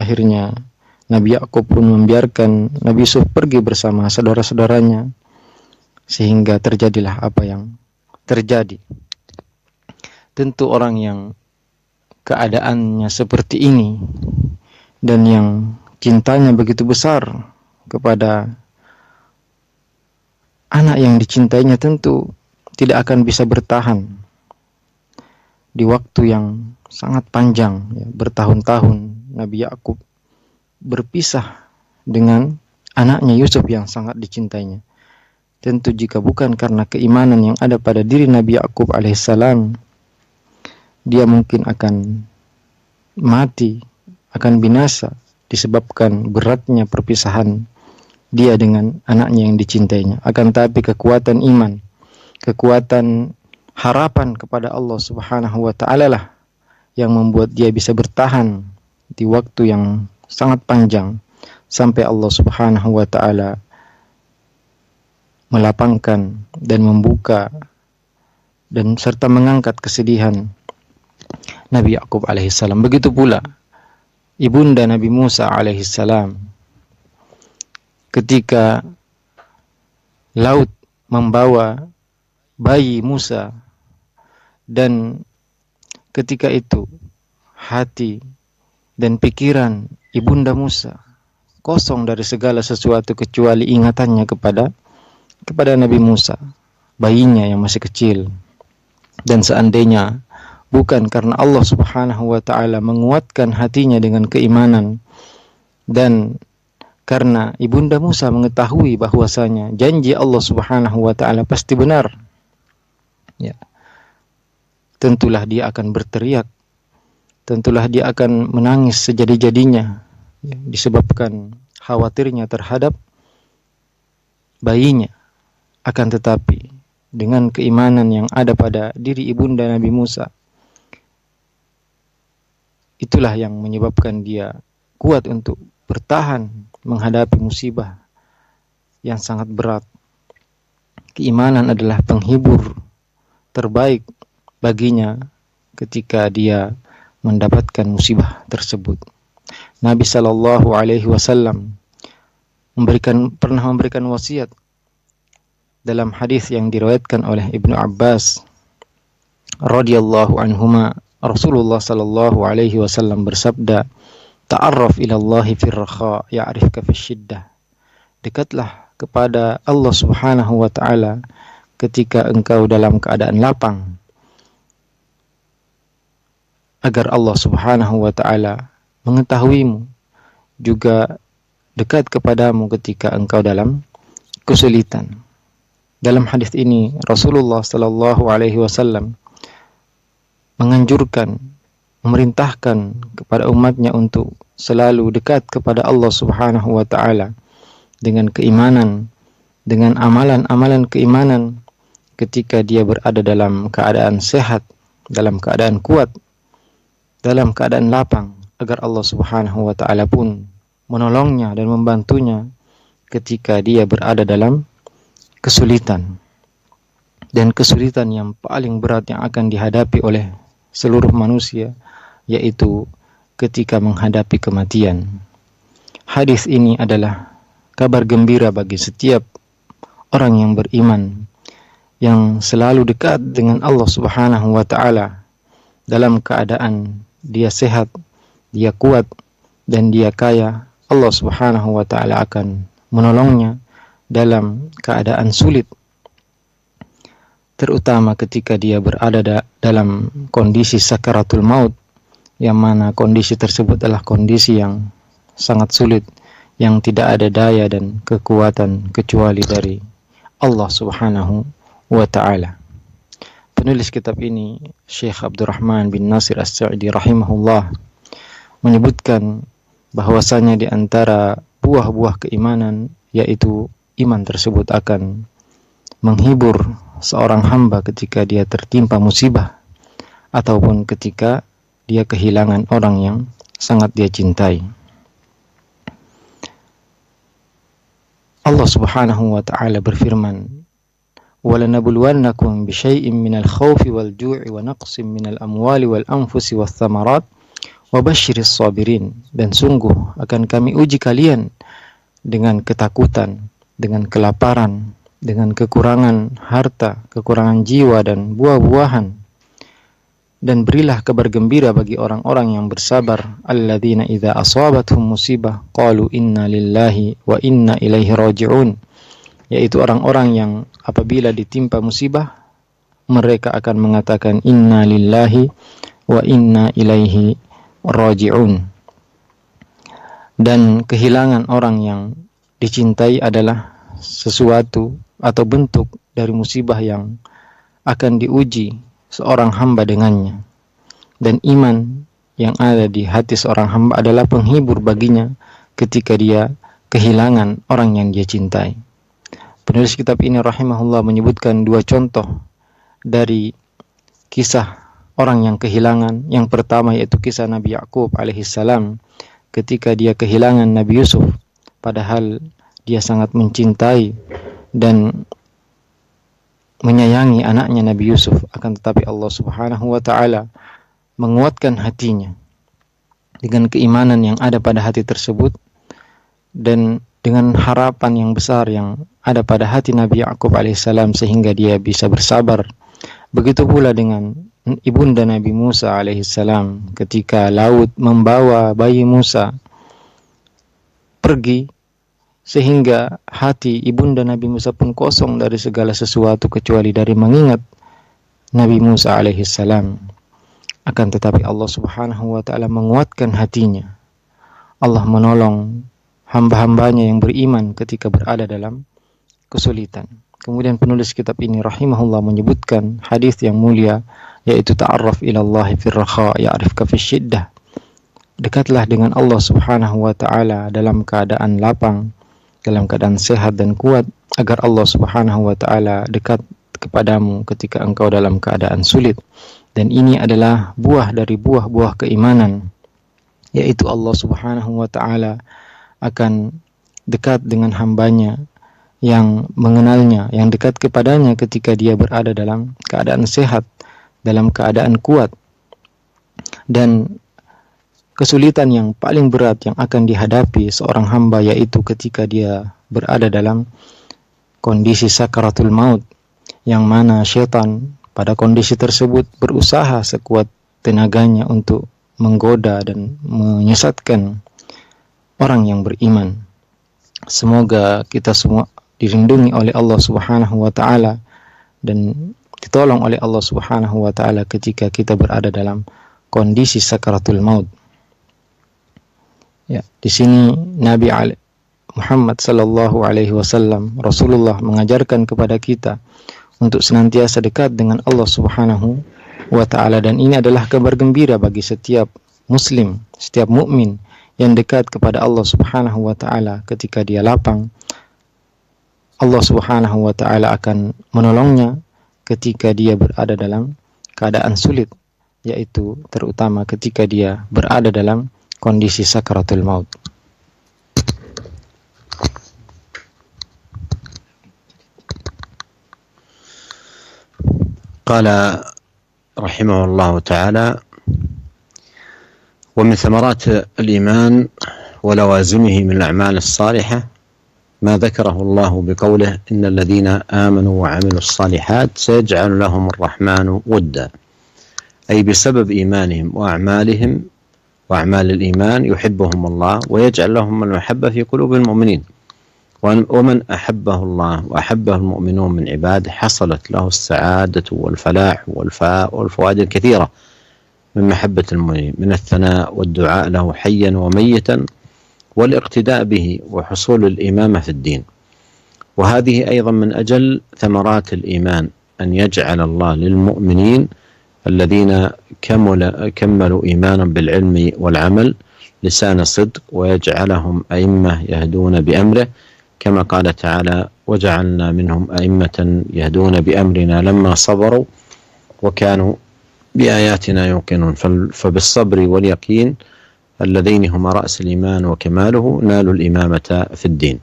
Akhirnya Nabi Yakub pun membiarkan Nabi Yusuf pergi bersama saudara-saudaranya, sehingga terjadilah apa yang terjadi. Tentu orang yang keadaannya seperti ini dan yang cintanya begitu besar kepada anak yang dicintainya tentu tidak akan bisa bertahan di waktu yang sangat panjang, ya, bertahun-tahun Nabi Yakub berpisah dengan anaknya Yusuf yang sangat dicintainya. Tentu jika bukan karena keimanan yang ada pada diri Nabi Yakub alaihissalam, dia mungkin akan mati, akan binasa disebabkan beratnya perpisahan dia dengan anaknya yang dicintainya. Akan tapi kekuatan iman, kekuatan harapan kepada Allah Subhanahu wa taala lah yang membuat dia bisa bertahan di waktu yang sangat panjang sampai Allah Subhanahu wa taala melapangkan dan membuka dan serta mengangkat kesedihan Nabi Yakub alaihissalam. Begitu pula ibunda Nabi Musa alaihissalam ketika laut membawa bayi Musa, dan ketika itu hati dan pikiran ibunda Musa kosong dari segala sesuatu kecuali ingatannya kepada Nabi Musa, bayinya yang masih kecil. Dan seandainya bukan karena Allah Subhanahu wa taala menguatkan hatinya dengan keimanan, dan karena ibunda Musa mengetahui bahwasanya janji Allah Subhanahu wa taala pasti benar, ya, tentulah dia akan berteriak, tentulah dia akan menangis sejadi-jadinya, ya, disebabkan khawatirnya terhadap bayinya. Akan tetapi dengan keimanan yang ada pada diri ibunda Nabi Musa, itulah yang menyebabkan dia kuat untuk bertahan menghadapi musibah yang sangat berat. Keimanan adalah penghibur terbaik baginya ketika dia mendapatkan musibah tersebut. Nabi sallallahu alaihi wasallam pernah memberikan wasiat dalam hadis yang diriwayatkan oleh Ibnu Abbas radhiyallahu anhuma. Rasulullah sallallahu alaihi wasallam bersabda, "Ta'arraf ila Allah fi ar-rakha ya'rifka fi syiddah." Dekatlah kepada Allah Subhanahu wa taala ketika engkau dalam keadaan lapang, agar Allah Subhanahu wa taala mengetahuimu, juga dekat kepadamu ketika engkau dalam kesulitan. Dalam hadis ini Rasulullah sallallahu alaihi wasallam menganjurkan, memerintahkan kepada umatnya untuk selalu dekat kepada Allah Subhanahu wa taala dengan keimanan, dengan amalan-amalan keimanan ketika dia berada dalam keadaan sehat, dalam keadaan kuat, dalam keadaan lapang, agar Allah Subhanahu wa taala pun menolongnya dan membantunya ketika dia berada dalam kesulitan. Dan kesulitan yang paling berat yang akan dihadapi oleh seluruh manusia, yaitu ketika menghadapi kematian. Hadis ini adalah kabar gembira bagi setiap orang yang beriman, yang selalu dekat dengan Allah Subhanahu wa taala dalam keadaan dia sehat, dia kuat, dan dia kaya. Allah Subhanahu wa taala akan menolongnya dalam keadaan sulit, terutama ketika dia berada dalam kondisi sakaratul maut, yang mana kondisi tersebut adalah kondisi yang sangat sulit, yang tidak ada daya dan kekuatan kecuali dari Allah Subhanahu wa ta'ala. Penulis kitab ini, Syekh Abdurrahman bin Nasir As-Sa'di rahimahullah, menyebutkan bahwasanya di antara buah-buah keimanan, yaitu iman tersebut akan menghibur seorang hamba ketika dia tertimpa musibah ataupun ketika dia kehilangan orang yang sangat dia cintai. Allah Subhanahu wa ta'ala berfirman, وَلَنَبْلُوَنَّكُمْ بِشَيْءٍ مِنَ الْخَوْفِ وَالْجُوعِ وَنَقْصٍ مِنَ الْأَمْوَالِ وَالْأَنْفُسِ وَالثَّمَرَاتِ wa basyiris sabirin, dan sungguh akan kami uji kalian dengan ketakutan, dengan kelaparan, dengan kekurangan harta, kekurangan jiwa dan buah-buahan. Dan berilah kabar gembira bagi orang-orang yang bersabar, alladzina idza asabathum musibah qalu inna lillahi wa inna ilaihi raji'un, yaitu orang-orang yang apabila ditimpa musibah mereka akan mengatakan inna lillahi wa inna ilaihi raji'un. Dan kehilangan orang yang dicintai adalah sesuatu atau bentuk dari musibah yang akan diuji seorang hamba dengannya. Dan iman yang ada di hati seorang hamba adalah penghibur baginya ketika dia kehilangan orang yang dia cintai. Penulis kitab ini rahimahullah menyebutkan dua contoh dari kisah orang yang kehilangan. Yang pertama yaitu kisah Nabi Yakub alaihissalam ketika dia kehilangan Nabi Yusuf, padahal dia sangat mencintai dan menyayangi anaknya Nabi Yusuf, akan tetapi Allah Subhanahu wa taala menguatkan hatinya dengan keimanan yang ada pada hati tersebut dan dengan harapan yang besar yang ada pada hati Nabi Yakub alaihissalam sehingga dia bisa bersabar. Begitu pula dengan ibunda Nabi Musa alaihissalam ketika laut membawa bayi Musa pergi, sehingga hati ibunda Nabi Musa pun kosong dari segala sesuatu kecuali dari mengingat Nabi Musa alaihissalam. Akan tetapi Allah Subhanahu wa taala menguatkan hatinya. Allah menolong hamba-hambanya yang beriman ketika berada dalam kesulitan. Kemudian penulis kitab ini rahimahullah menyebutkan hadis yang mulia, yaitu ta'arraf ila Allah fi rakha ya'rifka fi syiddah. Dekatlah dengan Allah Subhanahu wa taala dalam keadaan lapang, dalam keadaan sehat dan kuat, agar Allah Subhanahu wa taala dekat kepadamu ketika engkau dalam keadaan sulit. Dan ini adalah buah dari buah-buah keimanan, yaitu Allah Subhanahu wa taala akan dekat dengan hambanya yang mengenalnya, yang dekat kepadanya ketika dia berada dalam keadaan sehat, dalam keadaan kuat. Dan kesulitan yang paling berat yang akan dihadapi seorang hamba yaitu ketika dia berada dalam kondisi sakaratul maut, yang mana syaitan pada kondisi tersebut berusaha sekuat tenaganya untuk menggoda dan menyesatkan orang yang beriman. Semoga kita semua dilindungi oleh Allah Subhanahu wa taala dan ditolong oleh Allah Subhanahu wa taala ketika kita berada dalam kondisi sakaratul maut. Ya, di sini Nabi Muhammad sallallahu alaihi wasallam, Rasulullah, mengajarkan kepada kita untuk senantiasa dekat dengan Allah Subhanahu wa taala, dan ini adalah kabar gembira bagi setiap muslim, setiap mukmin yang dekat kepada Allah Subhanahu wa taala. Ketika dia lapang, Allah Subhanahu wa taala akan menolongnya ketika dia berada dalam keadaan sulit, yaitu terutama ketika dia berada dalam kondisi sakaratul maut. قال رحمه الله تعالى: ومن ثمرات الإيمان ولوازمه من الأعمال الصالحة ما ذكره الله بقوله: إن الذين آمنوا وعملوا الصالحات سيجعل لهم الرحمن ودا، أي بسبب إيمانهم وأعمالهم وأعمال الإيمان يحبهم الله ويجعل لهم المحبة في قلوب المؤمنين، ومن أحبه الله وأحبه المؤمنون من عباده حصلت له السعادة والفلاح والفوائد الكثيرة من محبة المؤمنين، من الثناء والدعاء له حيا وميتا والاقتداء به وحصول الإمامة في الدين. وهذه أيضا من أجل ثمرات الإيمان، أن يجعل الله للمؤمنين الذين كملوا إيمانا بالعلم والعمل لسان صدق، ويجعلهم أئمة يهدون بأمره، كما قال تعالى: وجعلنا منهم أئمة يهدون بأمرنا لما صبروا وكانوا بآياتنا يوقنون. فبالصبر واليقين اللذين هما رأس الإيمان وكماله نالوا الإمامة في الدين.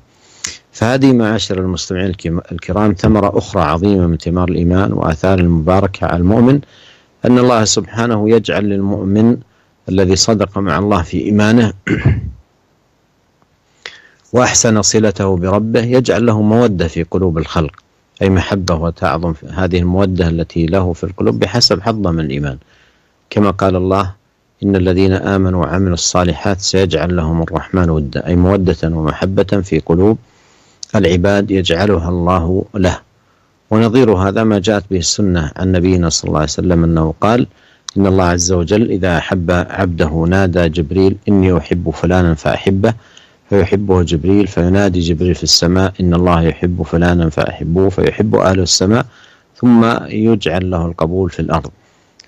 فهذه معاشر المستمعين الكرام ثمرة أخرى عظيمة من ثمار الإيمان وآثار المباركة على المؤمن، أن الله سبحانه يجعل للمؤمن الذي صدق مع الله في إيمانه وأحسن صلته بربه يجعل له مودة في قلوب الخلق، أي محبة وتعظم هذه المودة التي له في القلوب بحسب حظه من الإيمان، كما قال الله: إن الذين آمنوا وعملوا الصالحات سيجعل لهم الرحمن ودا، أي مودة ومحبة في قلوب العباد يجعلها الله له. ونظير هذا ما جاءت به السنة عن نبينا صلى الله عليه وسلم أنه قال: إن الله عز وجل إذا أحب عبده نادى جبريل: إني أحب فلانا فأحبه، فيحبه جبريل، فينادي جبريل في السماء: إن الله يحب فلانا فأحبوه، فيحب أهل السماء، ثم يجعل له القبول في الأرض.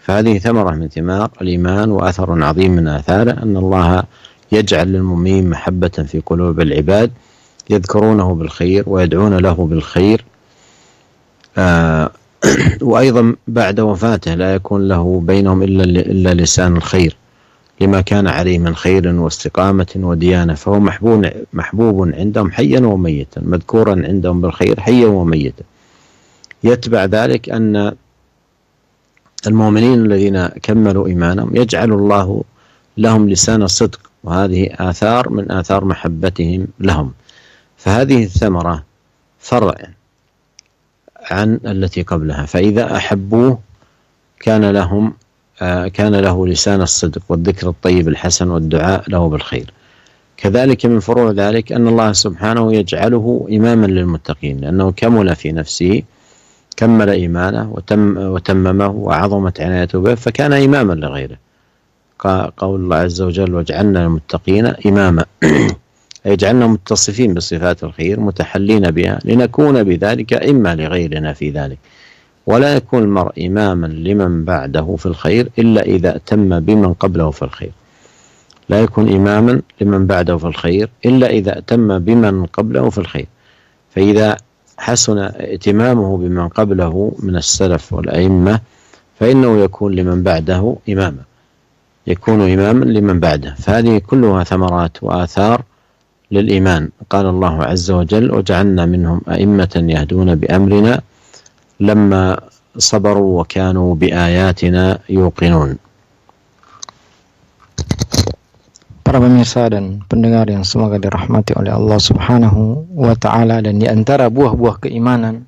فهذه ثمرة من ثمار الإيمان وأثر عظيم من آثاره أن الله يجعل للمؤمنين محبة في قلوب العباد يذكرونه بالخير ويدعون له بالخير. وأيضا بعد وفاته لا يكون له بينهم إلا لسان الخير لما كان عليه من خير واستقامة وديانة، فهو محبوب عندهم حيا وميتا، مذكورا عندهم بالخير حيا وميتا. يتبع ذلك أن المؤمنين الذين كملوا إيمانهم يجعل الله لهم لسان الصدق، وهذه آثار من آثار محبتهم لهم. فهذه الثمرة فرع عن التي قبلها، فإذا أحبوه كان له لسان الصدق والذكر الطيب الحسن والدعاء له بالخير. كذلك من فروع ذلك أن الله سبحانه يجعله إماما للمتقين، لأنه كمل في نفسه، كمل إيمانه وتممه وعظمت عنايته به، فكان إماما لغيره. قول الله عز وجل: وجعلنا المتقين إماما أي جعلنا متصفين بصفات الخير متحلين بها لنكون بذلك إما لغيرنا في ذلك. ولا يكون المرء إماما لمن بعده في الخير إلا إذا أتم بمن قبله في الخير. لا يكون إماما لمن بعده في الخير إلا إذا أتم بمن قبله في الخير. فإذا حسن ائتمامه بمن قبله من السلف والأئمة فإنه يكون لمن بعده إماما، يكون إماما لمن بعده. فهذه كلها ثمرات وآثار للإيمان. قال الله عز وجل: وجعلنا منهم أئمة يهدون بأمرنا لما صبروا وكانوا بآياتنا يوقنون. Para pemirsa dan pendengar yang semoga dirahmati oleh Allah Subhanahu wa Ta'ala, dan di antara buah-buah keimanan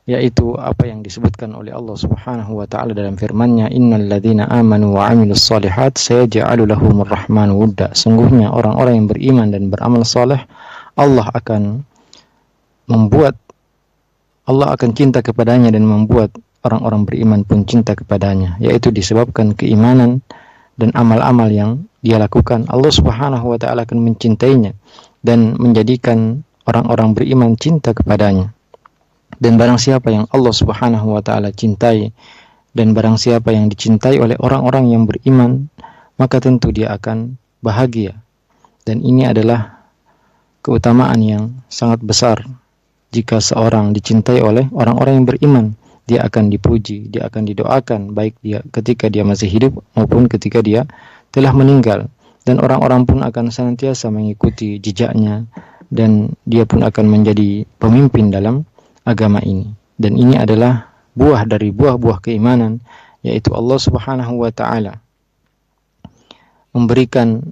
yaitu apa yang disebutkan oleh Allah Subhanahu wa Ta'ala dalam firman-Nya, innal ladzina amanu wa 'amilus shalihat sayaj'alu lahumur rahmanu wudda. Sungguhnya orang-orang yang beriman dan beramal saleh, Allah akan cinta kepadanya dan membuat orang-orang beriman pun cinta kepadanya, yaitu disebabkan keimanan dan amal-amal yang dia lakukan. Allah Subhanahu wa Ta'ala akan mencintainya dan menjadikan orang-orang beriman cinta kepadanya. Dan barang siapa yang Allah Subhanahu wa Ta'ala cintai dan barang siapa yang dicintai oleh orang-orang yang beriman, maka tentu dia akan bahagia. Dan ini adalah keutamaan yang sangat besar. Jika seorang dicintai oleh orang-orang yang beriman, dia akan dipuji, dia akan didoakan, baik dia ketika dia masih hidup maupun ketika dia telah meninggal. Dan orang-orang pun akan senantiasa mengikuti jejaknya, dan dia pun akan menjadi pemimpin dalam agama ini. Dan ini adalah buah dari buah-buah keimanan, yaitu Allah Subhanahu wa Ta'ala memberikan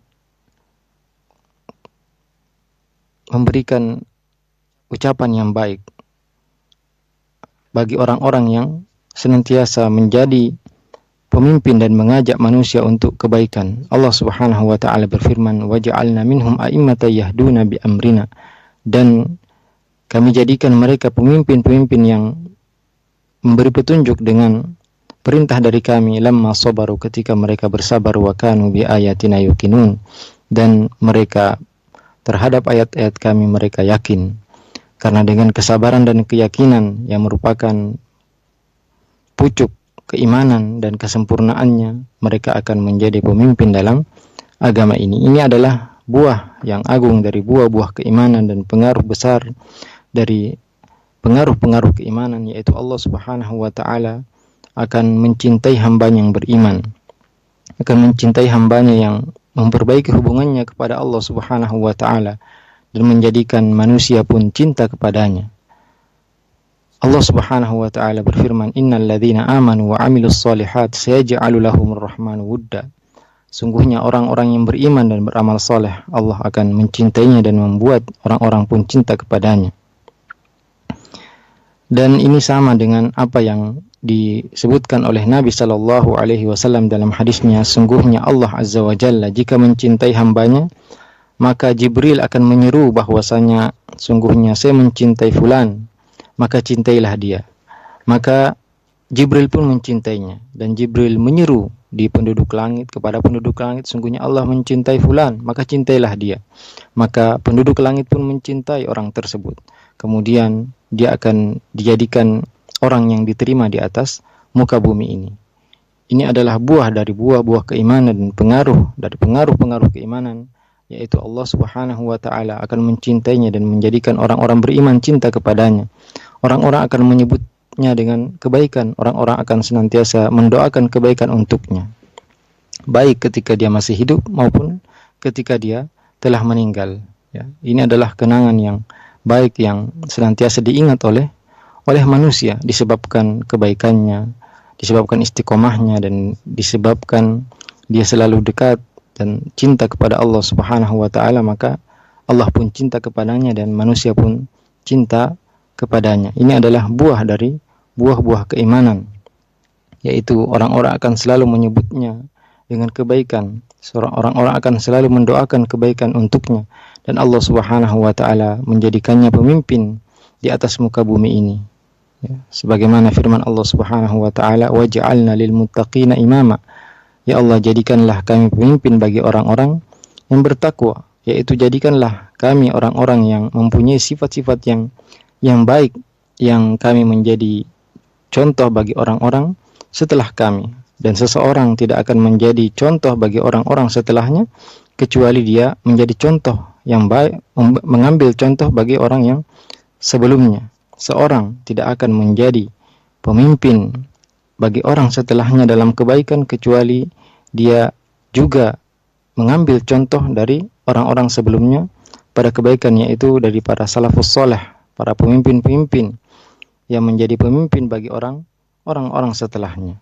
ucapan yang baik bagi orang-orang yang senantiasa menjadi pemimpin dan mengajak manusia untuk kebaikan. Allah Subhanahu wa Ta'ala berfirman, waja'alna minhum a'immatan yahduna bi amrina, dan kami jadikan mereka pemimpin-pemimpin yang memberi petunjuk dengan perintah dari kami, lamma sabaru, ketika mereka bersabar, wa kanu bi ayatina yuqinun, dan mereka terhadap ayat-ayat kami mereka yakin. Karena dengan kesabaran dan keyakinan yang merupakan pucuk keimanan dan kesempurnaannya, mereka akan menjadi pemimpin dalam agama ini. Ini adalah buah yang agung dari buah-buah keimanan dan pengaruh besar dari pengaruh-pengaruh keimanan, yaitu Allah Subhanahu wa Ta'ala akan mencintai hambanya yang beriman, akan mencintai hambanya yang memperbaiki hubungannya kepada Allah Subhanahu wa Ta'ala dan menjadikan manusia pun cinta kepadanya. Allah Subhanahu wa taala berfirman, "Innal ladzina amanu wa 'amilus shalihat sayaj'alu lahumur rahmanu wudda." Sungguhnya orang-orang yang beriman dan beramal soleh, Allah akan mencintainya dan membuat orang-orang pun cinta kepadanya. Dan ini sama dengan apa yang disebutkan oleh Nabi Shallallahu Alaihi Wasallam dalam hadisnya, sungguhnya Allah Azza wa Jalla jika mencintai hambanya, maka Jibril akan menyeru bahwasanya sungguhnya saya mencintai fulan, maka cintailah dia. Maka Jibril pun mencintainya, dan Jibril menyeru di penduduk langit kepada penduduk langit, sungguhnya Allah mencintai fulan, maka cintailah dia. Maka penduduk langit pun mencintai orang tersebut. Kemudian dia akan dijadikan orang yang diterima di atas muka bumi ini. Ini adalah buah dari buah-buah keimanan dan pengaruh dari pengaruh-pengaruh keimanan, yaitu Allah Subhanahu wa taala akan mencintainya dan menjadikan orang-orang beriman cinta kepadanya. Orang-orang akan menyebutnya dengan kebaikan, orang-orang akan senantiasa mendoakan kebaikan untuknya, baik ketika dia masih hidup maupun ketika dia telah meninggal. Ya, ini adalah kenangan yang baik yang senantiasa diingat oleh manusia disebabkan kebaikannya, disebabkan istiqomahnya, dan disebabkan dia selalu dekat dan cinta kepada Allah Subhanahu wa taala, maka Allah pun cinta kepadanya dan manusia pun cinta kepadanya. Ini adalah buah dari buah-buah keimanan, yaitu orang-orang akan selalu menyebutnya dengan kebaikan. Orang-orang akan selalu mendoakan kebaikan untuknya, dan Allah Subhanahu wa taala menjadikannya pemimpin di atas muka bumi ini. Ya, sebagaimana firman Allah Subhanahu wa taala, "Waj'alna lil muttaqina imama." Ya Allah, jadikanlah kami pemimpin bagi orang-orang yang bertakwa, yaitu jadikanlah kami orang-orang yang mempunyai sifat-sifat yang baik, yang kami menjadi contoh bagi orang-orang setelah kami. Dan seseorang tidak akan menjadi contoh bagi orang-orang setelahnya kecuali dia menjadi contoh yang baik, mengambil contoh bagi orang yang sebelumnya. Seorang tidak akan menjadi pemimpin bagi orang setelahnya dalam kebaikan kecuali dia juga mengambil contoh dari orang-orang sebelumnya pada kebaikan, yaitu dari para salafus soleh, para pemimpin-pemimpin yang menjadi pemimpin bagi orang-orang setelahnya.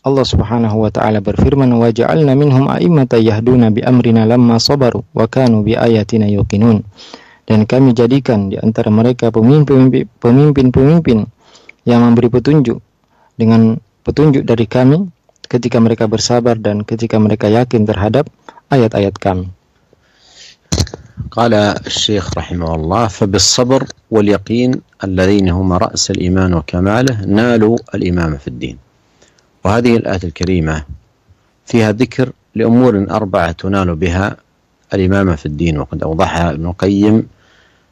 Allah Subhanahu wa taala berfirman, "Wa ja'alna minhum a'immatan yahduna bi amrina lamma sabaru wa kanu bi ayatina yuqinun." Dan kami jadikan di antara mereka pemimpin-pemimpin yang memberi petunjuk dengan petunjuk dari kami ketika mereka bersabar dan ketika mereka yakin terhadap ayat-ayat kami. قال الشيخ رحمه الله: فبالصبر واليقين الذين هما رأس الإيمان وكماله نالوا الإمامة في الدين. وهذه الآية الكريمة فيها ذكر لأمور 4 تنال بها الإمامة في الدين، وقد أوضحها ابن القيم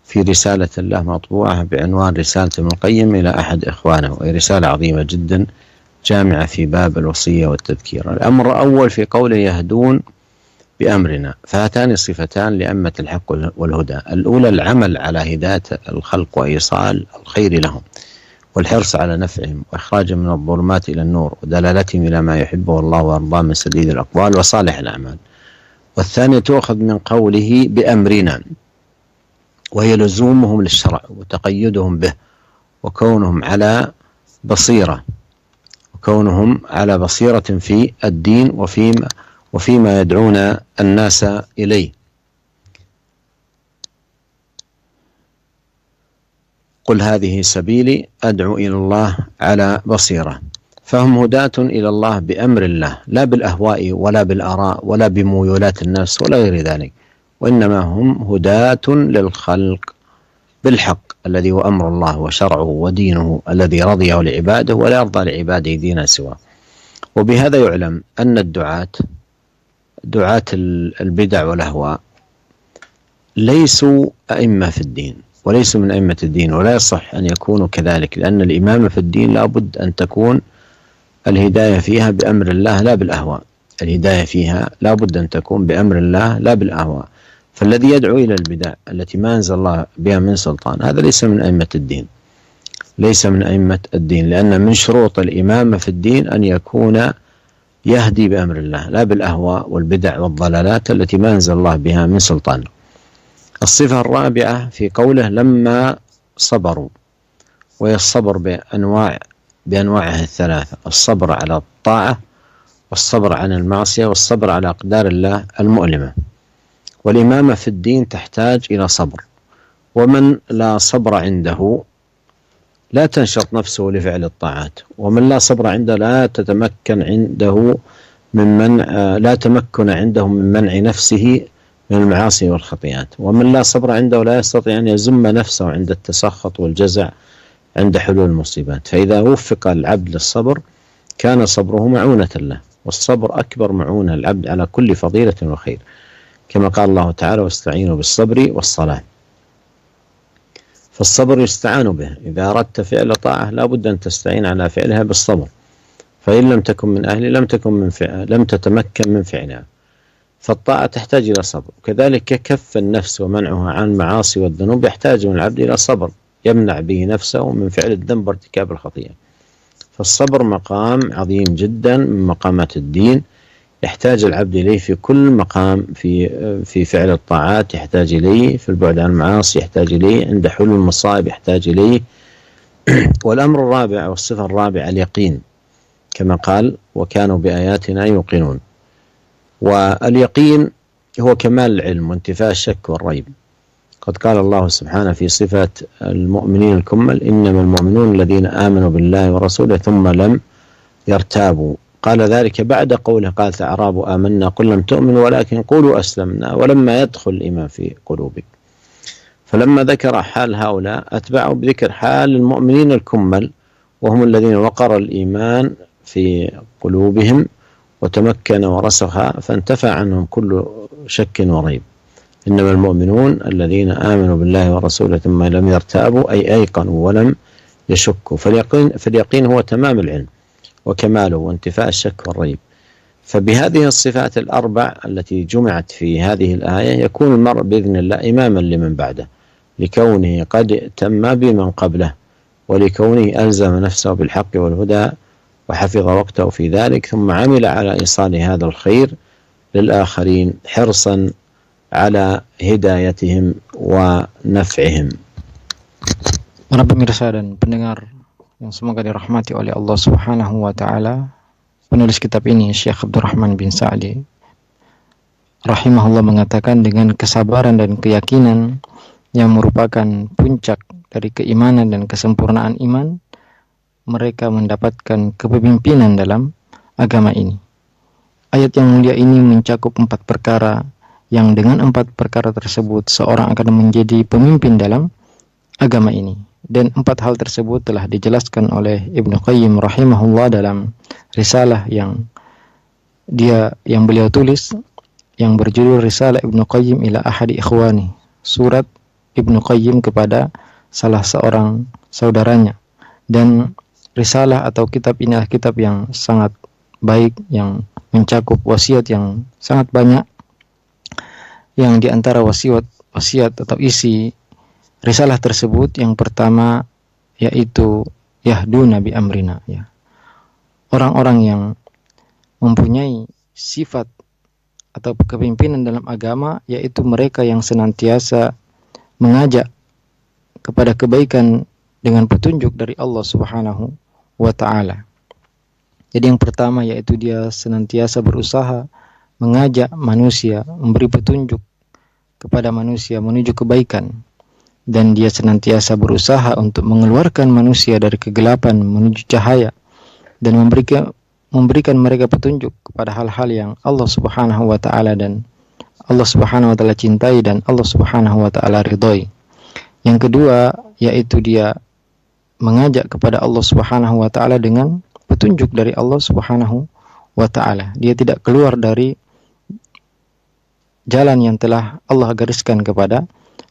في رسالة له مطبوعة بعنوان رسالة ابن القيم إلى أحد إخوانه، وهي رسالة عظيمة جدا جامعة في باب الوصية والتذكير. الأمر الأول في قوله يهدون بأمرنا، فهاتان صفتان لأمة الحق والهدى. الأولى العمل على هداية الخلق وإيصال الخير لهم، والحرص على نفعهم وإخراجهم من الظلمات إلى النور، ودلالتهم إلى ما يحبه الله ويرضاه من سديد الأقوال وصالح الأعمال. والثانية تؤخذ من قوله بأمرنا، وهي لزومهم للشرع وتقيدهم به، وكونهم على بصيرة في الدين وفيما يدعون الناس إليه. قل هذه سبيلي أدعو إلى الله على بصيرة. فهم هداة إلى الله بأمر الله، لا بالأهواء ولا بالآراء ولا بميولات النفس ولا غير ذلك، وإنما هم هداة للخلق بالحق الذي هو أمر الله وشرعه ودينه الذي رضيه لعباده ولا يرضى لعباده دينا سواه. وبهذا يعلم أن دعاة البدع والأهواء ليسوا أئمة في الدين وليسوا من أئمة الدين، ولا يصح أن يكونوا كذلك، لأن الإمامة في الدين لابد أن تكون الهداية فيها بأمر الله لا بالأهواء. الهداية فيها لابد أن تكون بأمر الله لا بالأهواء. فالذي يدعو إلى البدع التي ما أنزل الله بها من سلطان هذا ليس من أئمة الدين، لأن من شروط الإمامة في الدين أن يكون يهدي بأمر الله لا بالأهواء والبدع والضلالات التي ما أنزل الله بها من سلطان. الصفة الرابعة في قوله لما صبروا، وهي الصبر بأنواعها الثلاثة: الصبر على الطاعة، والصبر عن المعصية، والصبر على أقدار الله المؤلمة. والإمامة في الدين تحتاج إلى صبر، ومن لا صبر عنده لا تنشط نفسه لفعل الطاعات، ومن لا صبر عنده لا تمكن عنده من منع نفسه من المعاصي والخطيئات، ومن لا صبر عنده لا يستطيع أن يزم نفسه عند التسخط والجزع عند حلول المصيبات. فإذا وفق العبد للصبر كان صبره معونة له، والصبر أكبر معونة العبد على كل فضيلة وخير، كما قال الله تعالى: واستعينوا بالصبر والصلاة. فالصبر يستعان به. إذا أردت فعل طاعة لا بد أن تستعين على فعلها بالصبر، فإن لم تكن من أهله لم تتمكن من فعلها. فالطاعة تحتاج إلى صبر، وكذلك كف النفس ومنعها عن المعاصي والذنوب يحتاج من العبد إلى صبر يمنع به نفسه من فعل الذنب وارتكاب الخطيئة. فالصبر مقام عظيم جدا من مقامات الدين، يحتاج العبد إليه في كل مقام، في فعل الطاعات يحتاج إليه، في البعد عن المعاصي يحتاج إليه، عند حلول المصائب يحتاج إليه. والأمر الرابع والصفة الرابعة اليقين، كما قال: وكانوا بآياتنا يوقنون. واليقين هو كمال العلم وانتفاء الشك والريب. قد قال الله سبحانه في صفة المؤمنين الكمل: إنما المؤمنون الذين آمنوا بالله ورسوله ثم لم يرتابوا. قال ذلك بعد قوله: قالت الأعراب آمنا قل لم تؤمنوا ولكن قولوا أسلمنا ولما يدخل الإيمان في قلوبكم. فلما ذكر حال هؤلاء أتبعوا بذكر حال المؤمنين الكمل، وهم الذين وقر الإيمان في قلوبهم وتمكن ورسخ، فانتفى عنهم كل شك وريب. إنما المؤمنون الذين آمنوا بالله ورسوله ثم لم يرتابوا، أي أيقنوا ولم يشكوا. فاليقين هو تمام العلم وكماله وانتفاء الشك والريب. فبهذه الصفات الأربع التي جمعت في هذه الآية يكون المرء بإذن الله إماما لمن بعده، لكونه قد ائتم بمن قبله، ولكونه ألزم نفسه بالحق والهدى وحفظ وقته في ذلك، ثم عمل على إيصال هذا الخير للآخرين حرصا على hidayatihim wa naf'ihim. Para pemirsa dan pendengar yang semoga dirahmati oleh Allah Subhanahu wa taala, penulis kitab ini Syekh Abdurrahman bin Sa'di rahimahullah mengatakan, dengan kesabaran dan keyakinan yang merupakan puncak dari keimanan dan kesempurnaan iman, mereka mendapatkan kepemimpinan dalam agama ini. Ayat yang mulia ini mencakup 4 perkara, yang dengan 4 perkara tersebut seorang akan menjadi pemimpin dalam agama ini. Dan 4 hal tersebut telah dijelaskan oleh Ibnu Qayyim rahimahullah dalam risalah yang beliau tulis, yang berjudul Risalah Ibnu Qayyim ila ahadi ikhwani, surat Ibnu Qayyim kepada salah seorang saudaranya. Dan risalah atau kitab ini adalah kitab yang sangat baik, yang mencakup wasiat yang sangat banyak, yang diantara wasiat atau isi risalah tersebut yang pertama yaitu yahduna bi amrina, ya. Orang-orang yang mempunyai sifat atau kepemimpinan dalam agama, yaitu mereka yang senantiasa mengajak kepada kebaikan dengan petunjuk dari Allah Subhanahu wa taala. Jadi yang pertama yaitu dia senantiasa berusaha mengajak manusia, memberi petunjuk kepada manusia menuju kebaikan, dan dia senantiasa berusaha untuk mengeluarkan manusia dari kegelapan menuju cahaya, dan memberikan mereka petunjuk kepada hal-hal yang Allah Subhanahu wa taala dan Allah Subhanahu wa taala cintai dan Allah Subhanahu wa taala ridhoi. Yang kedua yaitu dia mengajak kepada Allah Subhanahu wa taala dengan petunjuk dari Allah Subhanahu wa taala. Dia tidak keluar dari jalan yang telah Allah gariskan kepada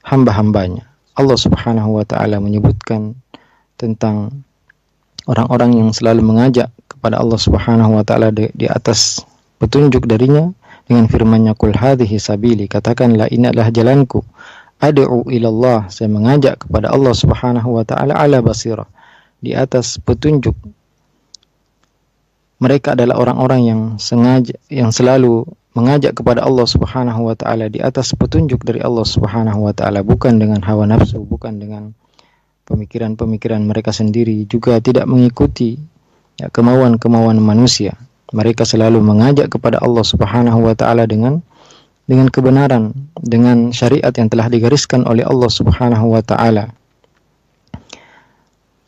hamba-hambanya. Allah Subhanahu wa taala menyebutkan tentang orang-orang yang selalu mengajak kepada Allah Subhanahu wa taala di atas petunjuk darinya dengan firman-Nya, qul hadhihi sabili, katakanlah ini adalah jalanku, ad'u ilallah, saya mengajak kepada Allah Subhanahu wa taala ala basirah, di atas petunjuk. Mereka adalah orang-orang yang selalu mengajak kepada Allah Subhanahu wa taala di atas petunjuk dari Allah Subhanahu wa taala, bukan dengan hawa nafsu, bukan dengan pemikiran-pemikiran mereka sendiri, juga tidak mengikuti kemauan-kemauan manusia. Mereka selalu mengajak kepada Allah Subhanahu wa taala dengan kebenaran, dengan syariat yang telah digariskan oleh Allah Subhanahu wa taala.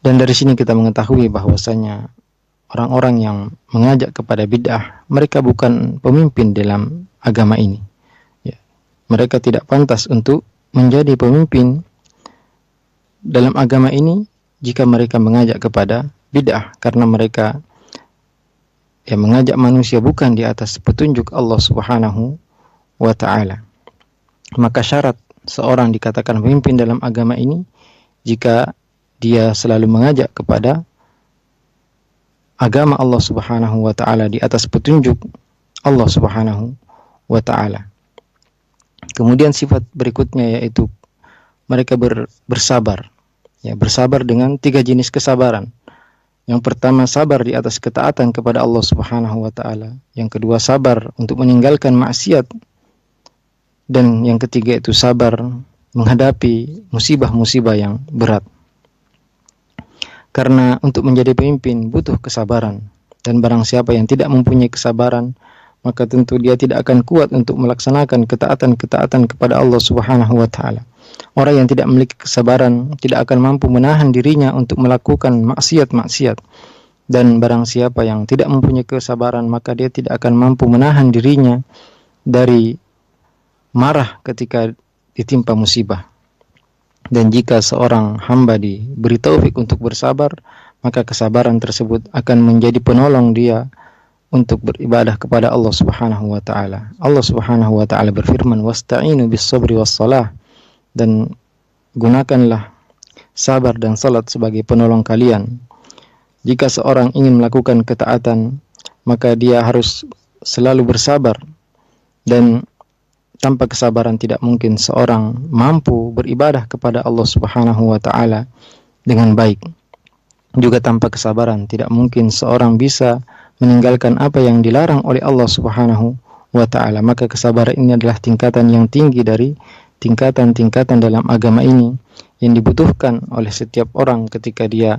Dan dari sini kita mengetahui bahwasanya orang-orang yang mengajak kepada bid'ah, mereka bukan pemimpin dalam agama ini. Mereka tidak pantas untuk menjadi pemimpin dalam agama ini jika mereka mengajak kepada bid'ah, karena mereka mengajak manusia bukan di atas petunjuk Allah Subhanahu wa ta'ala. Maka syarat seorang dikatakan pemimpin dalam agama ini jika dia selalu mengajak kepada agama Allah Subhanahu wa ta'ala di atas petunjuk Allah Subhanahu wa ta'ala. Kemudian sifat berikutnya yaitu mereka bersabar. Bersabar dengan 3 jenis kesabaran. Yang pertama, sabar di atas ketaatan kepada Allah Subhanahu wa ta'ala. Yang kedua, sabar untuk meninggalkan maksiat. Dan yang ketiga itu sabar menghadapi musibah-musibah yang berat. Karena untuk menjadi pemimpin butuh kesabaran. Dan barang siapa yang tidak mempunyai kesabaran, maka tentu dia tidak akan kuat untuk melaksanakan ketaatan-ketaatan kepada Allah Subhanahu wa ta'ala. Orang yang tidak memiliki kesabaran tidak akan mampu menahan dirinya untuk melakukan maksiat-maksiat. Dan barang siapa yang tidak mempunyai kesabaran, maka dia tidak akan mampu menahan dirinya dari marah ketika ditimpa musibah. Dan jika seorang hamba diberi taufik untuk bersabar, maka kesabaran tersebut akan menjadi penolong dia untuk beribadah kepada Allah Subhanahu wa ta'ala. Allah Subhanahu wa ta'ala berfirman, "Wasta'inu bis-sabri was-salah." Dan gunakanlah sabar dan salat sebagai penolong kalian. Jika seorang ingin melakukan ketaatan, maka dia harus selalu bersabar. Dan tanpa kesabaran tidak mungkin seorang mampu beribadah kepada Allah Subhanahu wa ta'ala dengan baik. Juga tanpa kesabaran tidak mungkin seorang bisa meninggalkan apa yang dilarang oleh Allah Subhanahu wa ta'ala. Maka kesabaran ini adalah tingkatan yang tinggi dari tingkatan-tingkatan dalam agama ini yang dibutuhkan oleh setiap orang ketika dia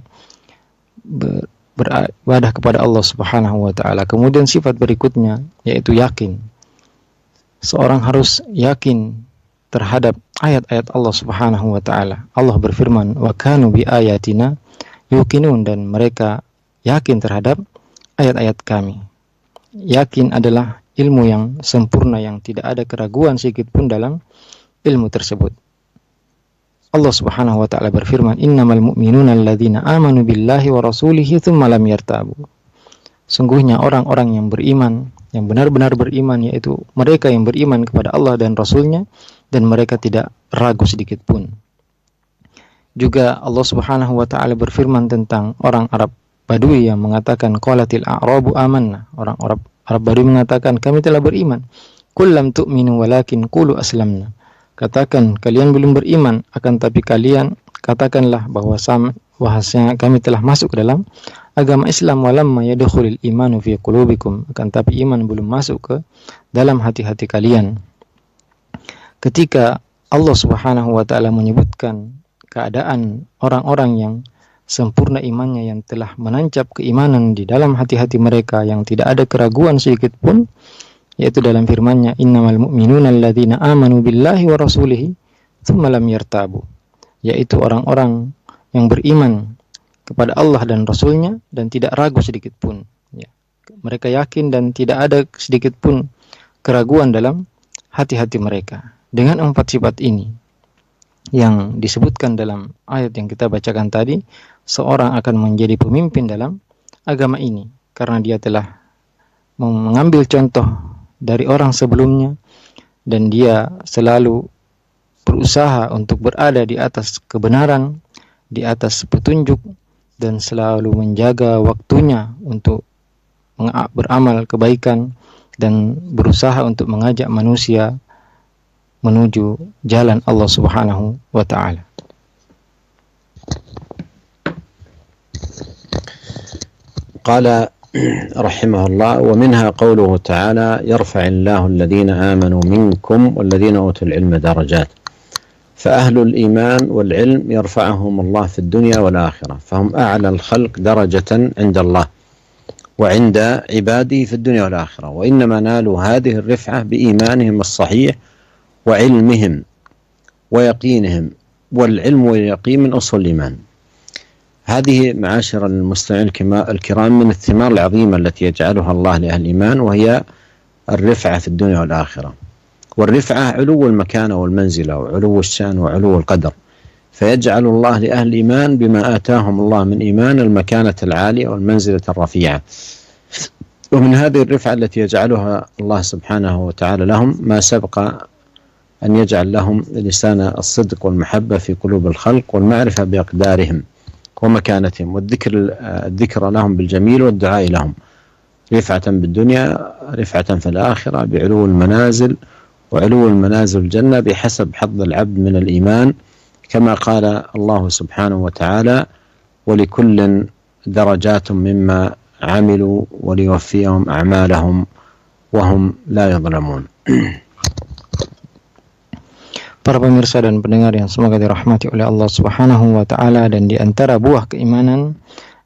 beribadah kepada Allah Subhanahu wa ta'ala. Kemudian sifat berikutnya yaitu yakin. Seorang harus yakin terhadap ayat-ayat Allah Subhanahu wa ta'ala. Allah berfirman, "Wa kanu bi ayatina yuqinun," dan mereka yakin terhadap ayat-ayat kami. Yakin adalah ilmu yang sempurna yang tidak ada keraguan sedikit pun dalam ilmu tersebut. Allah Subhanahu wa ta'ala berfirman, "Innamal mu'minuna alladzina amanu billahi wa rasulihi tsumma lam yartabu." Sungguhnya orang-orang yang beriman, yang benar-benar beriman, yaitu mereka yang beriman kepada Allah dan Rasulnya, dan mereka tidak ragu sedikit pun. Juga Allah Subhanahu wa ta'ala berfirman tentang orang Arab Badui yang mengatakan, "Qalatil a'rabu amanna." Orang Arab Badui mengatakan, kami telah beriman. "Qul lam tu'minu walakin qulu aslamna." Katakan kalian belum beriman, akan tapi kalian katakanlah bahwasanya kami telah masuk ke dalam agama Islam. Walamma yadkhulul imanu fi qulubikum, akan tapi iman belum masuk ke dalam hati-hati kalian. Ketika Allah Subhanahu wa ta'ala menyebutkan keadaan orang-orang yang sempurna imannya, yang telah menancap keimanan di dalam hati-hati mereka, yang tidak ada keraguan sedikit pun, yaitu dalam firman-Nya, "Innamal mu'minuna alladzina amanu billahi wa rasulihi tsumma lam yartabu," yaitu orang-orang yang beriman kepada Allah dan Rasulnya dan tidak ragu sedikit pun. Mereka yakin dan tidak ada sedikit pun keraguan dalam hati-hati mereka. Dengan 4 sifat ini yang disebutkan dalam ayat yang kita bacakan tadi, seorang akan menjadi pemimpin dalam agama ini karena dia telah mengambil contoh dari orang sebelumnya dan dia selalu berusaha untuk berada di atas kebenaran, di atas petunjuk, dan selalu menjaga waktunya untuk beramal kebaikan dan berusaha untuk mengajak manusia menuju jalan Allah Subhanahu wa ta'ala. Qala رحمه الله: ومنها قوله تعالى: يرفع الله الذين آمنوا منكم والذين أوتوا العلم درجات. فأهل الإيمان والعلم يرفعهم الله في الدنيا والآخرة، فهم أعلى الخلق درجة عند الله وعند عباده في الدنيا والآخرة، وإنما نالوا هذه الرفعة بإيمانهم الصحيح وعلمهم ويقينهم، والعلم واليقين من أصل الإيمان. هذه معاشر المستمعين الكرام من الثمار العظيمة التي يجعلها الله لأهل الإيمان، وهي الرفعة في الدنيا والآخرة. والرفعة علو المكانة والمنزلة وعلو الشأن وعلو القدر، فيجعل الله لأهل الإيمان بما آتاهم الله من إيمان المكانة العالية والمنزلة الرفيعة. ومن هذه الرفعة التي يجعلها الله سبحانه وتعالى لهم ما سبق أن يجعل لهم لسان الصدق والمحبة في قلوب الخلق والمعرفة بأقدارهم ومكانتهم، والذكر لهم بالجميل والدعاء لهم، رفعة بالدنيا رفعة في الآخرة بعلو المنازل، وعلو المنازل الجنة بحسب حظ العبد من الإيمان، كما قال الله سبحانه وتعالى: ولكل درجات مما عملوا وليوفيهم أعمالهم وهم لا يظلمون. Para pemirsa dan pendengar yang semoga dirahmati oleh Allah Subhanahu wa taala, dan di antara buah keimanan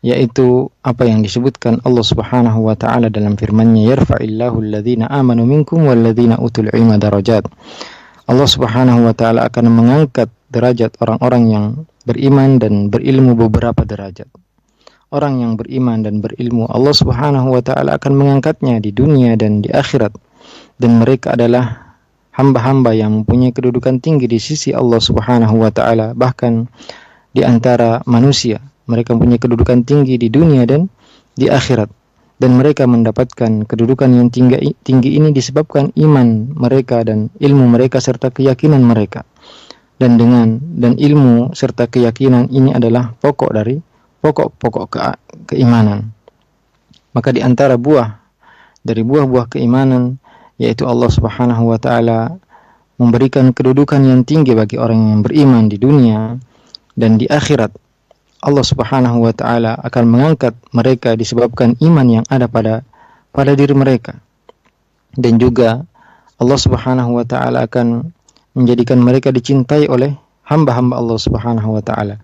yaitu apa yang disebutkan Allah Subhanahu wa taala dalam firman-Nya, yarfa'illahu alladhina amanu minkum walladhina utul ilma darajat. Allah Subhanahu wa taala akan mengangkat derajat orang-orang yang beriman dan berilmu beberapa derajat. Orang yang beriman dan berilmu, Allah Subhanahu wa taala akan mengangkatnya di dunia dan di akhirat, dan mereka adalah hamba-hamba yang mempunyai kedudukan tinggi di sisi Allah Subhanahu wa taala. Bahkan di antara manusia, mereka mempunyai kedudukan tinggi di dunia dan di akhirat, dan mereka mendapatkan kedudukan yang tinggi ini disebabkan iman mereka dan ilmu mereka serta keyakinan mereka. Dan ilmu serta keyakinan ini adalah pokok dari pokok-pokok keimanan. Maka di antara buah-buah keimanan yaitu Allah Subhanahu wa taala memberikan kedudukan yang tinggi bagi orang yang beriman di dunia, dan di akhirat Allah Subhanahu wa taala akan mengangkat mereka disebabkan iman yang ada pada diri mereka. Dan juga Allah Subhanahu wa taala akan menjadikan mereka dicintai oleh hamba-hamba Allah Subhanahu wa taala.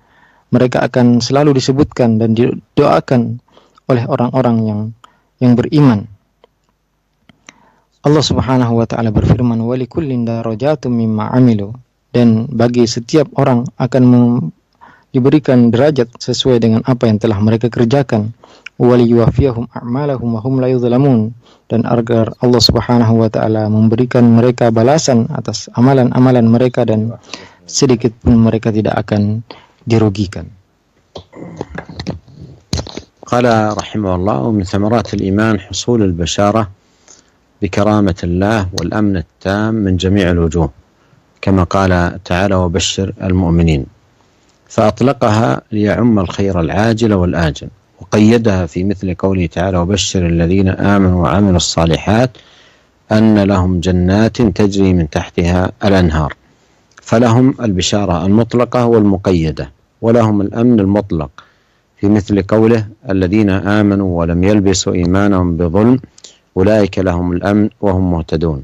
Mereka akan selalu disebutkan dan didoakan oleh orang-orang yang beriman. Allah Subhanahu wa taala berfirman, walikullin darajatum mimma amilu, dan bagi setiap orang akan diberikan derajat sesuai dengan apa yang telah mereka kerjakan. Waliyuwafiyahum a'malahum wa hum la yuzlamun, dan agar Allah Subhanahu wa taala memberikan mereka balasan atas amalan-amalan mereka, dan sedikit pun mereka tidak akan dirugikan. Qala rahimahullah, min thamaratil iman husul al-basharah بكرامة الله والأمن التام من جميع الوجوه، كما قال تعالى: وبشر المؤمنين، فأطلقها ليعم الخير العاجل والآجل، وقيدها في مثل قوله تعالى: وبشر الذين آمنوا وعملوا الصالحات أن لهم جنات تجري من تحتها الأنهار، فلهم البشارة المطلقة والمقيدة، ولهم الأمن المطلق في مثل قوله: الذين آمنوا ولم يلبسوا إيمانهم بظلم أولئك لهم الأمن وهم مهتدون،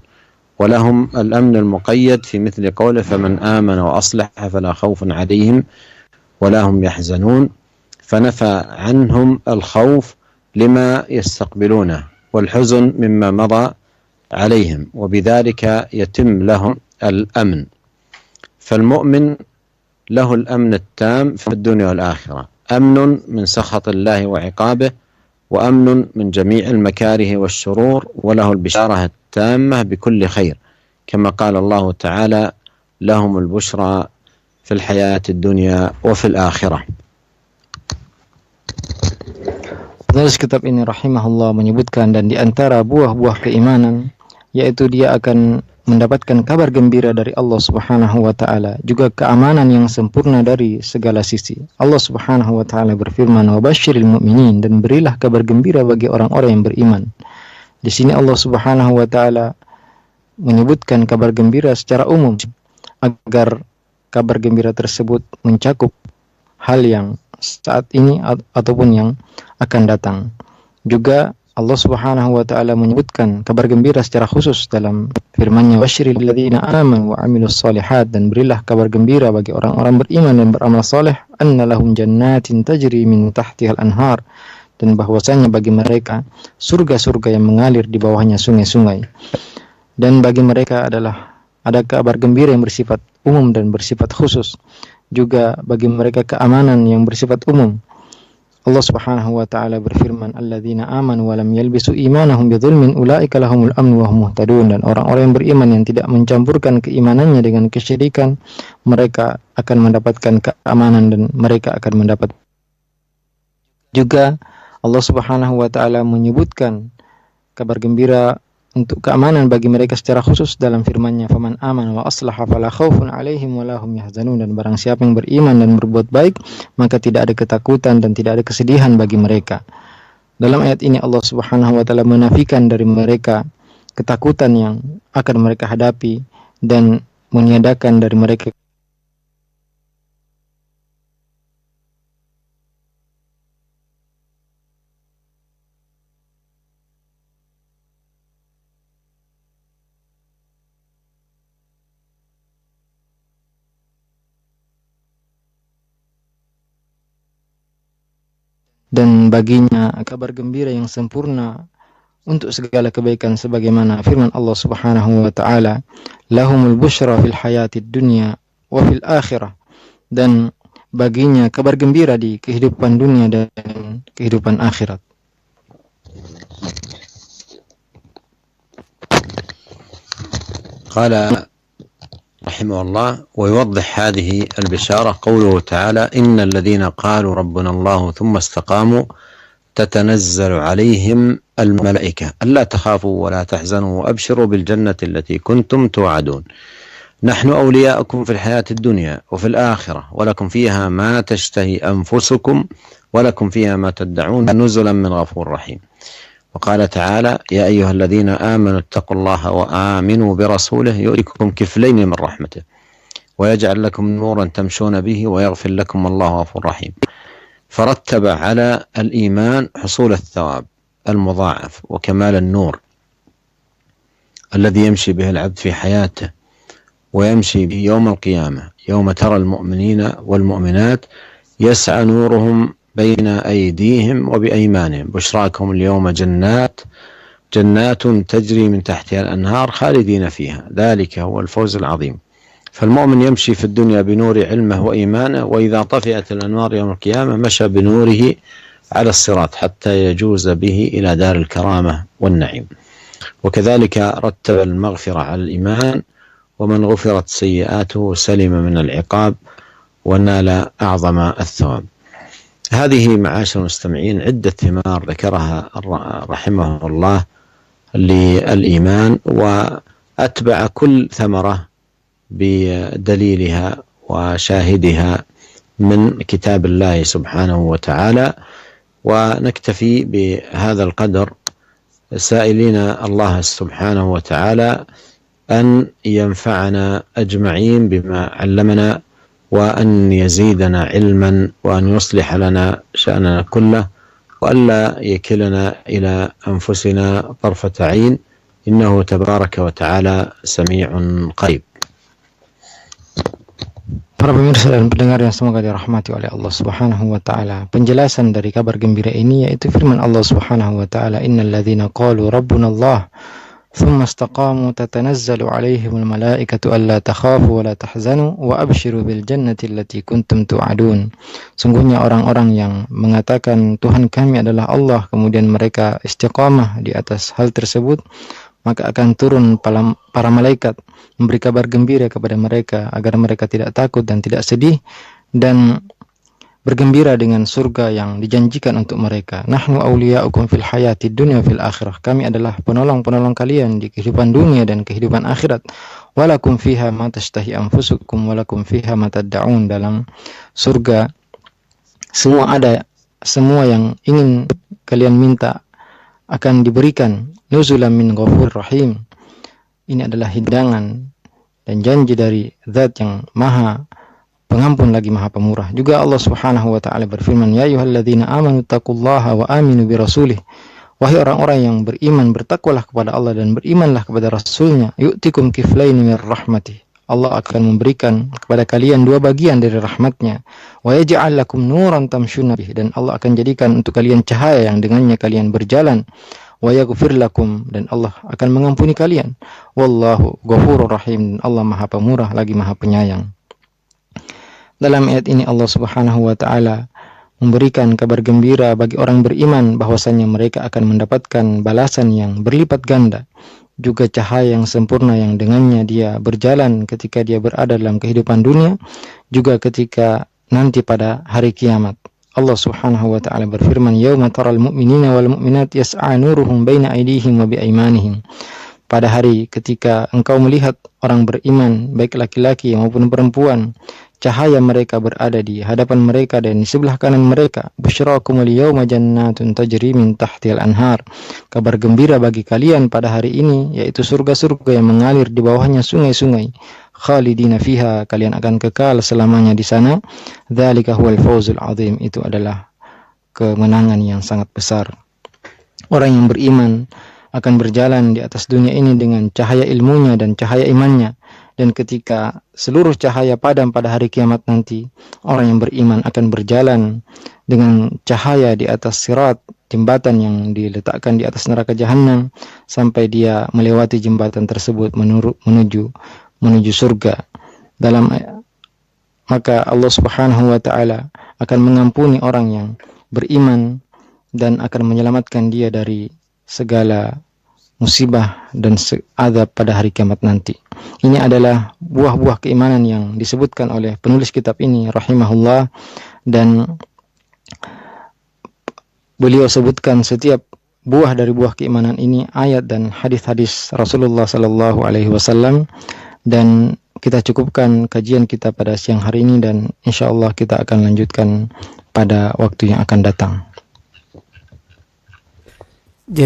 ولهم الأمن المقيد في مثل قوله: فمن آمن وأصلح فلا خوف عليهم ولا هم يحزنون، فنفى عنهم الخوف لما يستقبلونه والحزن مما مضى عليهم، وبذلك يتم لهم الأمن. فالمؤمن له الأمن التام في الدنيا والآخرة، أمن من سخط الله وعقابه، وأمن من جميع المكاره والشرور، وله البشارة التامة بكل خير، كما قال الله تعالى: لهم البشرى في الحياة الدنيا وفي الآخرة. Penulis kitab ini rahimahullah menyebutkan, dan di antara buah-buah keimanan yaitu dia akan mendapatkan kabar gembira dari Allah Subhanahu wa taala, juga keamanan yang sempurna dari segala sisi. Allah Subhanahu wa taala berfirman, "Wa basyiril mu'minin," dan berilah kabar gembira bagi orang-orang yang beriman. Di sini Allah Subhanahu wa taala menyebutkan kabar gembira secara umum agar kabar gembira tersebut mencakup hal yang saat ini ataupun yang akan datang. Juga Allah Subhanahu wa taala menyebutkan kabar gembira secara khusus dalam firman-Nya, wasyiril ladzina amanu wa amilus solihat, dan berilah kabar gembira bagi orang-orang beriman dan beramal saleh, anna lahum jannatin tajri min tahtihal anhar, dan bahwasanya bagi mereka surga-surga yang mengalir di bawahnya sungai-sungai. Dan bagi mereka ada kabar gembira yang bersifat umum dan bersifat khusus. Juga bagi mereka keamanan yang bersifat umum. Allah Subhanahu wa taala berfirman, alladzina amanu wa lam yalbisu imanahum bidzulmin ulaika lahumul amnu wa hum muhtadun, dan orang-orang yang beriman yang tidak mencampurkan keimanannya dengan kesyirikan, mereka akan mendapatkan keamanan dan mereka akan mendapat. Juga Allah Subhanahu wa taala menyebutkan kabar gembira untuk keamanan bagi mereka secara khusus dalam firman-Nya, faman amana wa aslaha fala khaufun 'alaihim wa la hum yahzanun, dan barang siapa yang beriman dan berbuat baik, maka tidak ada ketakutan dan tidak ada kesedihan bagi mereka. Dalam ayat ini Allah Subhanahu wa taala menafikan dari mereka ketakutan yang akan mereka hadapi dan meniadakan dari mereka dan baginya kabar gembira yang sempurna untuk segala kebaikan, sebagaimana firman Allah Subhanahu wa taala, lahumul busyra fil hayatid dunya wa fil akhirah, dan baginya kabar gembira di kehidupan dunia dan kehidupan akhirat. قال رحمه الله: ويوضح هذه البشارة قوله تعالى: إن الذين قالوا ربنا الله ثم استقاموا تتنزل عليهم الملائكة ألا تخافوا ولا تحزنوا وأبشروا بالجنة التي كنتم توعدون نحن أولياؤكم في الحياة الدنيا وفي الآخرة ولكم فيها ما تشتهي أنفسكم ولكم فيها ما تدعون نزلا من غفور رحيم. وقال تعالى: يا أيها الذين آمنوا اتقوا الله وآمنوا برسوله يؤتكم كفلين من رحمته ويجعل لكم نورا تمشون به ويغفر لكم والله غفور رحيم. فرتب على الإيمان حصول الثواب المضاعف وكمال النور الذي يمشي به العبد في حياته ويمشي به يوم القيامة، يوم ترى المؤمنين والمؤمنات يسعى نورهم بين أيديهم وبأيمانهم بشراكم اليوم جنات تجري من تحتها الأنهار خالدين فيها ذلك هو الفوز العظيم. فالمؤمن يمشي في الدنيا بنور علمه وإيمانه، وإذا طفئت الأنوار يوم القيامة مشى بنوره على الصراط حتى يجوز به إلى دار الكرامة والنعيم. وكذلك رتب المغفرة على الإيمان، ومن غفرت سيئاته سلم من العقاب ونال أعظم الثواب. هذه معاشر المستمعين عدة ثمار ذكرها رحمه الله للإيمان، وأتبع كل ثمرة بدليلها وشاهدها من كتاب الله سبحانه وتعالى. ونكتفي بهذا القدر سائلين الله سبحانه وتعالى أن ينفعنا أجمعين بما علمنا، وأن يزيدنا علما، وأن يصلح لنا شأننا كله، وألا يكلنا إلى أنفسنا طرفة عين، إنه تبارك وتعالى سميع قريب. Para pemirsa dan pendengar yang semoga dirahmati oleh Allah Subhanahu wa taala, penjelasan dari kabar gembira ini yaitu firman Allah Subhanahu wa taala, innal ladzina qalu rabbuna Allah thumma istaqamu tatanazzalu alaihimul malaikatu alla takhafu wa la tahzanu wa abshiru bil jannati allati kuntum tu'adun. Sungguhnya orang-orang yang mengatakan Tuhan kami adalah Allah, kemudian mereka istiqamah di atas hal tersebut, maka akan turun para malaikat memberi kabar gembira kepada mereka agar mereka tidak takut dan tidak sedih, dan bergembira dengan surga yang dijanjikan untuk mereka. Nahnu awliya'ukum fil hayatid dunya fil akhirah. Kami adalah penolong-penolong kalian di kehidupan dunia dan kehidupan akhirat. Walakum fiha ma tashtahi anfusukum walakum fiha ma tad'un. Dalam surga semua yang ingin kalian minta akan diberikan. Nuzulan min ghafur rahim. Ini adalah hidangan dan janji dari Zat yang Maha Pengampun lagi Maha Pemurah. Juga Allah Subhanahu wa taala berfirman, ya ayyuhalladzina amanu taqullaha wa aminu bi rasulih. Wahai orang-orang yang beriman, bertakwalah kepada Allah dan berimanlah kepada Rasulnya. Yu'tikum kiflaini min rahmatih. Allah akan memberikan kepada kalian 2 bagian dari rahmatnya. Wa yaj'al lakum nuran tamshuna bih, dan Allah akan jadikan untuk kalian cahaya yang dengannya kalian berjalan. Wa yaghfir lakum, dan Allah akan mengampuni kalian. Wallahu ghafurur rahim, Allah Maha Pemurah lagi Maha Penyayang. Dalam ayat ini Allah Subhanahu wa taala memberikan kabar gembira bagi orang beriman bahwasanya mereka akan mendapatkan balasan yang berlipat ganda, juga cahaya yang sempurna yang dengannya dia berjalan ketika dia berada dalam kehidupan dunia, juga ketika nanti pada hari kiamat. Allah Subhanahu wa taala berfirman, "Yauma taral mu'minina wal mu'minat yas'a nuruhum baina aydihim wa biaimanihim." Pada hari ketika engkau melihat orang beriman, baik laki-laki maupun perempuan, cahaya mereka berada di hadapan mereka dan di sebelah kanan mereka. Busyrakumul yawma jannatun tajri min tahtihal anhar. Kabar gembira bagi kalian pada hari ini, yaitu surga-surga yang mengalir di bawahnya sungai-sungai. Khalidina fiha, kalian akan kekal selamanya di sana. Dzalika huwal fawzul azim, itu adalah kemenangan yang sangat besar. Orang yang beriman akan berjalan di atas dunia ini dengan cahaya ilmunya dan cahaya imannya. Dan ketika seluruh cahaya padam pada hari kiamat nanti, orang yang beriman akan berjalan dengan cahaya di atas sirat, jembatan yang diletakkan di atas neraka jahanam, sampai dia melewati jembatan tersebut menuju surga. Maka Allah Subhanahu wa taala akan mengampuni orang yang beriman dan akan menyelamatkan dia dari segala musibah dan azab pada hari kiamat nanti. Ini adalah buah-buah keimanan yang disebutkan oleh penulis kitab ini rahimahullah, dan beliau sebutkan setiap buah dari buah keimanan ini ayat dan hadis-hadis Rasulullah sallallahu alaihi wasallam. Dan kita cukupkan kajian kita pada siang hari ini, dan insyaallah kita akan lanjutkan pada waktu yang akan datang.